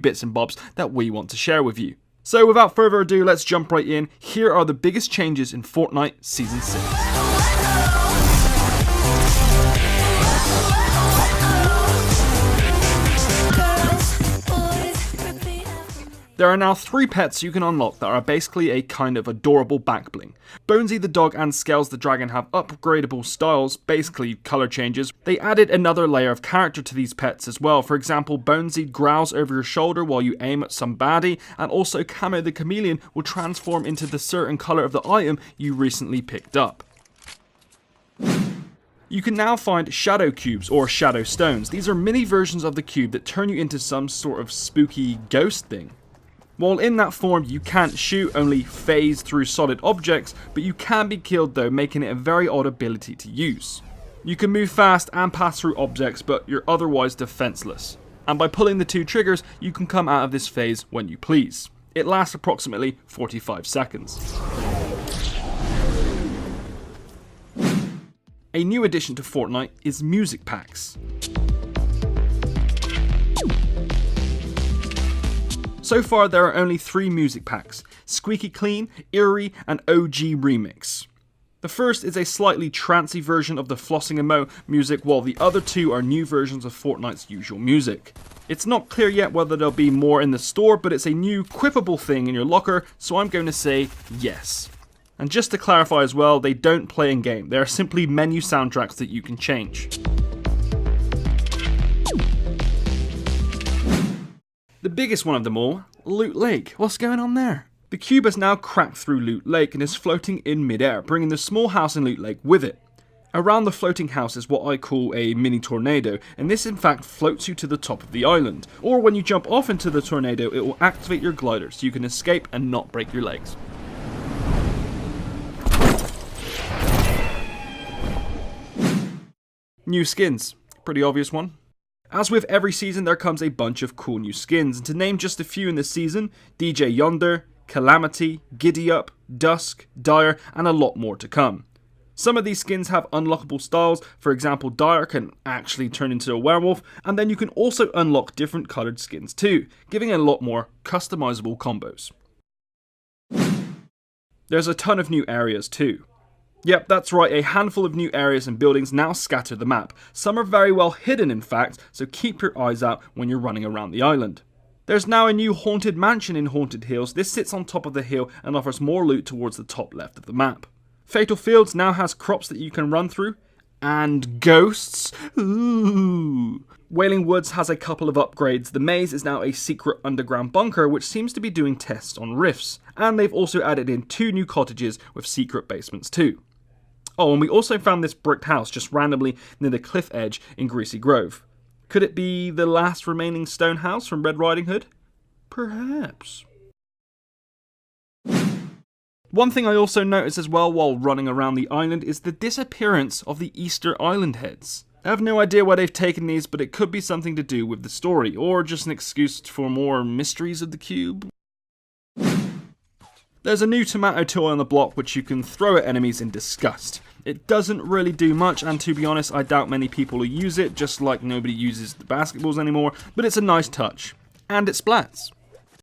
bits and bobs that we want to share with you. So without further ado, let's jump right in. Here are the biggest changes in Fortnite Season 6. There are now 3 pets you can unlock that are basically a kind of adorable back bling. Bonesy the dog and Scales the dragon have upgradable styles, basically colour changes. They added another layer of character to these pets as well. For example, Bonesy growls over your shoulder while you aim at some baddie, and also Camo the chameleon will transform into the certain colour of the item you recently picked up. You can now find shadow cubes or shadow stones. These are mini versions of the cube that turn you into some sort of spooky ghost thing. While in that form, you can't shoot, only phase through solid objects, but you can be killed though, making it a very odd ability to use. You can move fast and pass through objects, but you're otherwise defenseless. And by pulling the 2 triggers, you can come out of this phase when you please. It lasts approximately 45 seconds. A new addition to Fortnite is music packs. So far there are only 3 music packs: Squeaky Clean, Eerie, and OG Remix. The first is a slightly trancy version of the Flossing Emo music, while the other 2 are new versions of Fortnite's usual music. It's not clear yet whether there'll be more in the store, but it's a new quippable thing in your locker, so I'm going to say yes. And just to clarify as well, they don't play in game, they are simply menu soundtracks that you can change. The biggest one of them all, Loot Lake. What's going on there? The cube has now cracked through Loot Lake and is floating in midair, bringing the small house in Loot Lake with it. Around the floating house is what I call a mini tornado, and this in fact floats you to the top of the island. Or when you jump off into the tornado, it will activate your glider so you can escape and not break your legs. New skins. Pretty obvious one. As with every season, there comes a bunch of cool new skins, and to name just a few in this season, DJ Yonder, Calamity, Giddy Up, Dusk, Dire, and a lot more to come. Some of these skins have unlockable styles. For example, Dire can actually turn into a werewolf, and then you can also unlock different coloured skins too, giving a lot more customizable combos. There's a ton of new areas too. Yep, that's right, a handful of new areas and buildings now scatter the map. Some are very well hidden in fact, so keep your eyes out when you're running around the island. There's now a new haunted mansion in Haunted Hills. This sits on top of the hill and offers more loot towards the top left of the map. Fatal Fields now has crops that you can run through. And ghosts? Ooh. Wailing Woods has a couple of upgrades. The maze is now a secret underground bunker which seems to be doing tests on rifts. And they've also added in 2 new cottages with secret basements too. Oh, and we also found this bricked house just randomly near the cliff edge in Greasy Grove. Could it be the last remaining stone house from Red Riding Hood? Perhaps. One thing I also noticed as well while running around the island is the disappearance of the Easter Island heads. I have no idea where they've taken these, but it could be something to do with the story, or just an excuse for more mysteries of the cube. There's a new tomato toy on the block which you can throw at enemies in disgust. It doesn't really do much, and to be honest I doubt many people will use it, just like nobody uses the basketballs anymore, but it's a nice touch. And it splats.